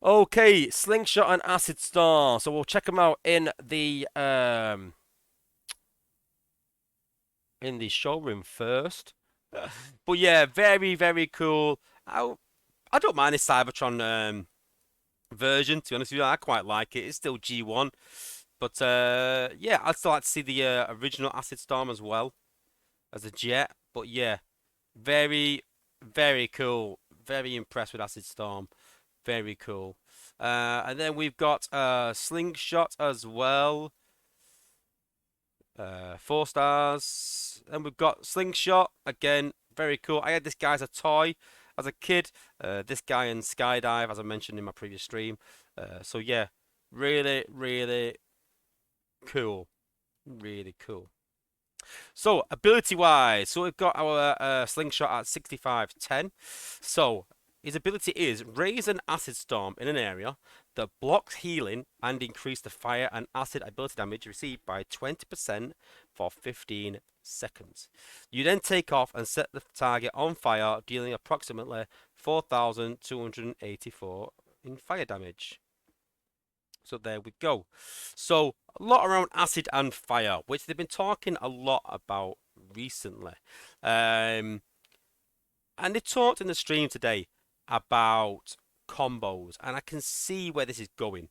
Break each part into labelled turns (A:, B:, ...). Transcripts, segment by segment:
A: Okay, Slingshot and Acid Storm. So we'll check them out in the showroom first. But yeah, very very cool. I don't mind this Cybertron version. To be honest with you, I quite like it. It's still G1, but yeah, I'd still like to see the original Acid Storm as well as a jet. But yeah, very very cool. Very impressed with Acid Storm. Very cool. And then we've got Slingshot as well. 4 stars. And we've got Slingshot again. Very cool. I had this guy as a toy as a kid. This guy in Skydive, as I mentioned in my previous stream. So yeah, really, really cool. Really cool. So ability wise, so we've got our Slingshot at 6510. So his ability is raise an acid storm in an area that blocks healing and increase the fire and acid ability damage received by 20% for 15 seconds. You then take off and set the target on fire, dealing approximately 4,284 in fire damage. So there we go. So a lot around acid and fire, which they've been talking a lot about recently. Um, and they talked in the stream today about combos, and I can see where this is going.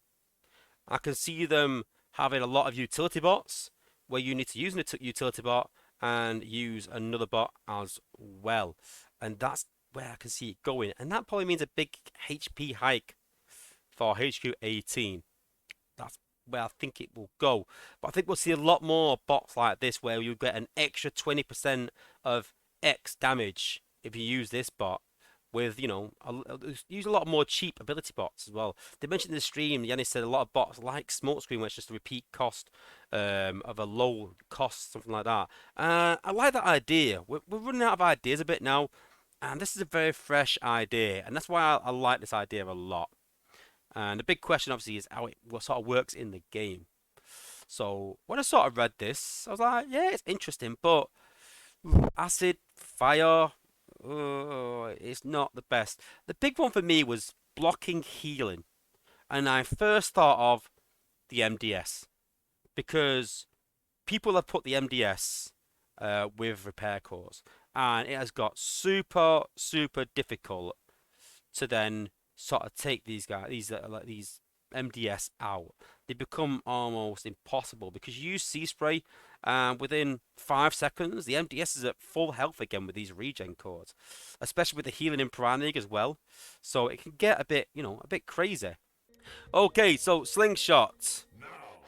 A: I can see them having a lot of utility bots where you need to use a utility bot and use another bot as well. And that's where I can see it going. And that probably means a big HP hike for HQ 18. That's where I think it will go. But I think we'll see a lot more bots like this where you get an extra 20% of X damage if you use this bot with, use a lot more cheap ability bots as well. They mentioned in the stream, Yannis said a lot of bots like Smokescreen, where it's just a repeat cost of a low cost, something like that. I like that idea. We're running out of ideas a bit now, and this is a very fresh idea, and that's why I like this idea a lot. And the big question, obviously, is how it what sort of works in the game. So when I sort of read this, I was like, yeah, it's interesting, but acid, fire, it's not the best. The big one for me was blocking healing, and I first thought of the MDS because people have put the MDS with repair cores, and it has got super super difficult to then sort of take these guys, these MDS out. They become almost impossible because you use Sea Spray, and within 5 seconds, the MDS is at full health again with these regen cores, especially with the healing in Piranha as well. So it can get a bit, a bit crazy. Okay, so Slingshot.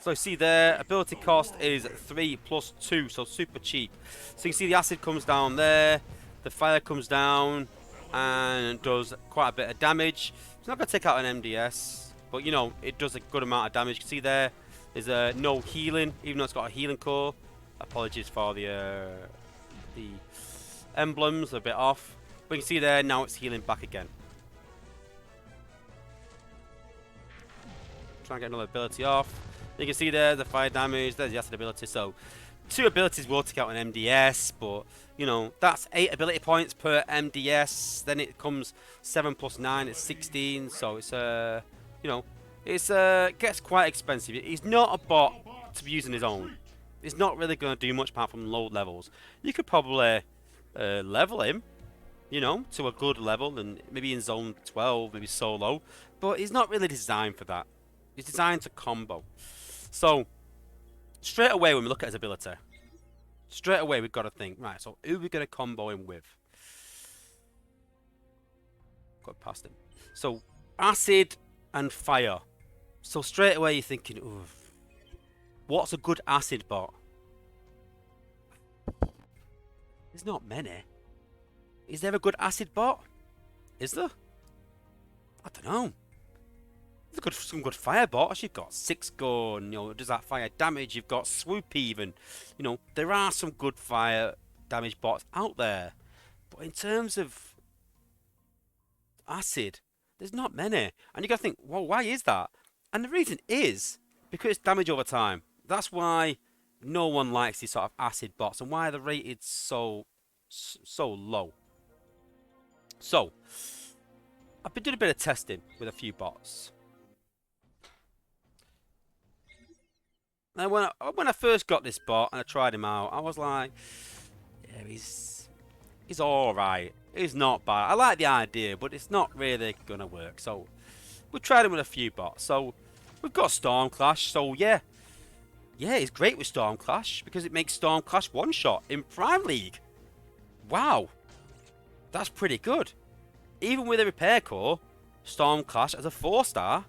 A: So you see there, ability cost is 3 plus 2, so super cheap. So you see the acid comes down there, the fire comes down, and does quite a bit of damage. It's not going to take out an MDS, but it does a good amount of damage. You can see there's no healing, even though it's got a healing core. Apologies for the emblems, a bit off. But you can see there, now it's healing back again. Try and get another ability off. You can see there the fire damage, there's the acid ability. So 2 abilities will take out an MDS, but that's 8 ability points per MDS. Then it comes 7 plus 9, it's 16. So it's gets quite expensive. He's not a bot to be using his own. He's not really going to do much apart from low levels. You could probably level him, to a good level, and maybe in zone 12, maybe solo. But he's not really designed for that. He's designed to combo. So straight away when we look at his ability, straight away we've got to think, right, so who are we going to combo him with? Got past him. So acid and fire. So straight away you're thinking, ooh, what's a good acid bot? There's not many. Is there a good acid bot? Is there? I don't know. There's some good fire bots. You've got 6 gun, does that fire damage? You've got swoop even. There are some good fire damage bots out there. But in terms of acid, there's not many. And you gotta think, well, why is that? And the reason is because it's damage over time. That's why no one likes these sort of acid bots and why they're rated so low. So I've been doing a bit of testing with a few bots. And when I first got this bot and I tried him out, I was like, yeah, he's all right. He's not bad. I like the idea, but it's not really gonna work. So we tried him with a few bots. So we've got Storm Clash. So yeah, it's great with Storm Clash because it makes Storm Clash one shot in Prime League. Wow, that's pretty good. Even with a repair core, Storm Clash as a 4-star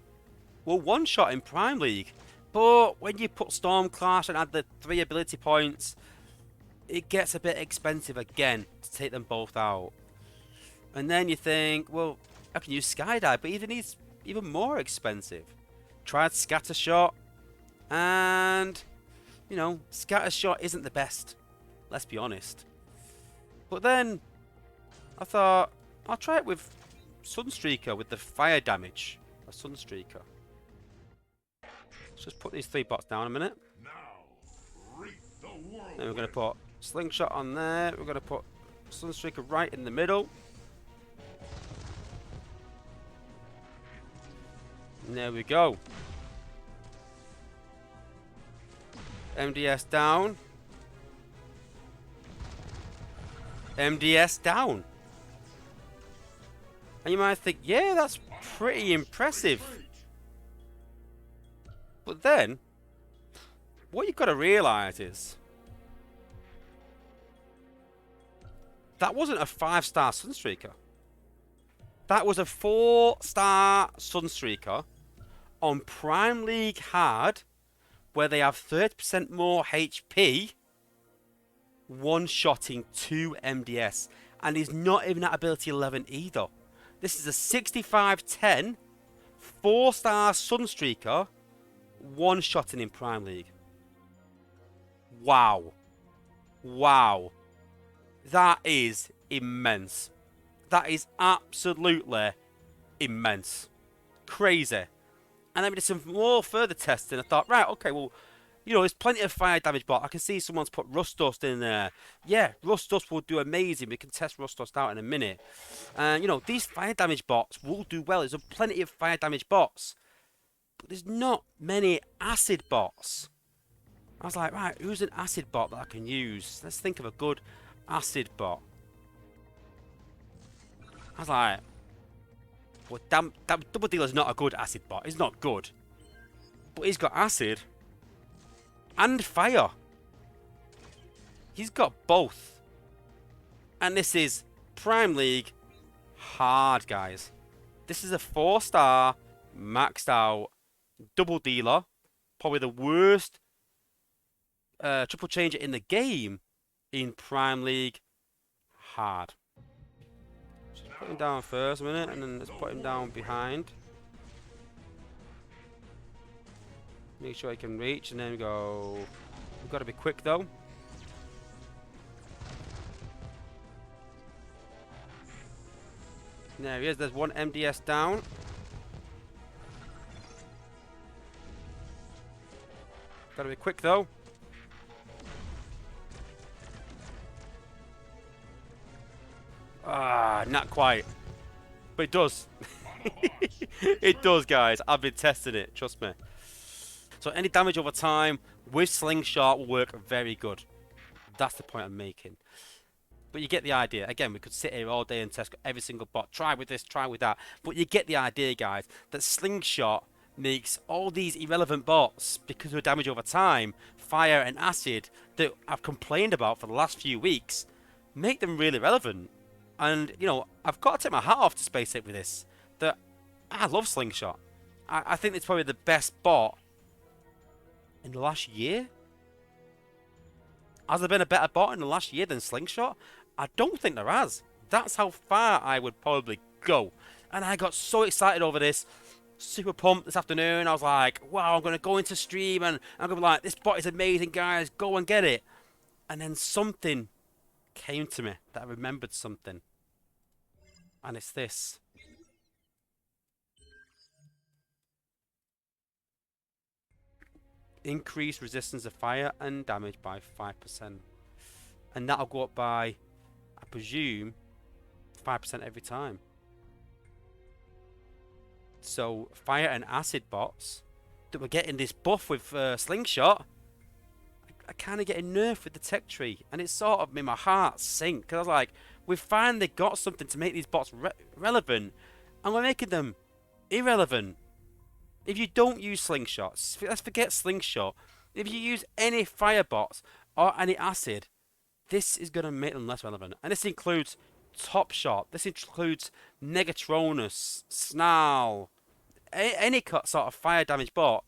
A: will one shot in Prime League. But when you put Storm Clash and add the 3 ability points, it gets a bit expensive again to take them both out. And then you think, well, I can use Skydive, but he's even more expensive. Tried Scatter Shot, and you know, Scatter Shot isn't the best. Let's be honest. But then I thought I'll try it with Sunstreaker with the fire damage. A Sunstreaker. Let's just put these 3 bots down a minute. Then we're going to put Slingshot on there. We're going to put Sunstreaker right in the middle. And there we go. MDS down. MDS down. And you might think, yeah, that's pretty impressive. But then, what you've got to realise is, that wasn't a 5-star Sunstreaker. That was a 4-star Sunstreaker on Prime League Hard, where they have 30% more HP, one-shotting 2 MDS. And he's not even at ability 11 either. This is a 65-10 4-star Sunstreaker, one-shotting in Prime League. Wow. Wow. That is immense. That is absolutely immense. Crazy. And then we did some more further testing. I thought, right, okay, well, you know, there's plenty of fire damage bot. I can see someone's put Rust Dust in there. Yeah, Rust Dust will do amazing. We can test Rust Dust out in a minute. And, you know, these fire damage bots will do well. There's plenty of fire damage bots. But there's not many acid bots. I was like, right, who's an acid bot that I can use? Let's think of a good acid bot. I was like, well, damn, Double Dealer's not a good acid bot. He's not good. But he's got acid and fire. He's got both. And this is Prime League hard, guys. This is a 4-star maxed out Double Dealer. Probably the worst triple changer in the game in Prime League hard. Just put him down first a minute, and then let's put him down behind. Make sure he can reach, and then we go. We've got to be quick though. There he is. There's one MDS down. Got to be quick though. Ah, not quite. But it does. It does, guys. I've been testing it. Trust me. So any damage over time with Slingshot will work very good. That's the point I'm making. But you get the idea. Again, we could sit here all day and test every single bot. Try with this, try with that. But you get the idea, guys, that Slingshot makes all these irrelevant bots, because of damage over time, fire and acid, that I've complained about for the last few weeks, make them really relevant. And, you know, I've got to take my hat off to Space 8 with this. That I love Slingshot. I think it's probably the best bot in the last year. Has there been a better bot in the last year than Slingshot? I don't think there has. That's how far I would probably go. And I got so excited over this. Super pumped this afternoon. I was like, wow, I'm going to go into stream and I'm going to be like, this bot is amazing, guys. Go and get it. And then something came to me that I remembered something. And it's this. Increase resistance to fire and damage by 5%. And that'll go up by, I presume, 5% every time. So fire and acid bots that were getting this buff with slingshot are kind of getting nerfed with the tech tree, and it sort of made my heart sink because I was like, we've finally got something to make these bots relevant, and we're making them irrelevant. If you don't use slingshots, let's forget slingshot. If you use any fire bots or any acid, this is going to make them less relevant. And this includes Top Shot. This includes Negatronus, Snarl. Any sort of fire damage bot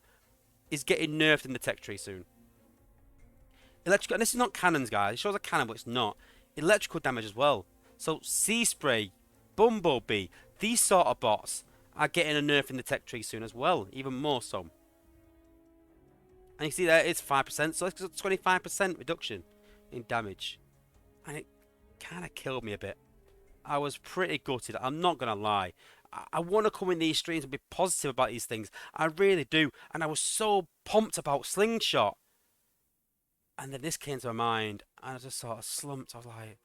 A: is getting nerfed in the tech tree soon. Electrical, and this is not cannons, guys. It shows a cannon, but it's not. Electrical damage as well. So Sea Spray, Bumblebee, these sort of bots are getting a nerf in the tech tree soon as well, even more so. And you see there it's 5%, so it's a 25% reduction in damage. And it kind of killed me a bit. I was pretty gutted, I'm not going to lie. I want to come in these streams and be positive about these things. I really do. And I was so pumped about Slingshot. And then this came to my mind, and I just sort of slumped. I was like,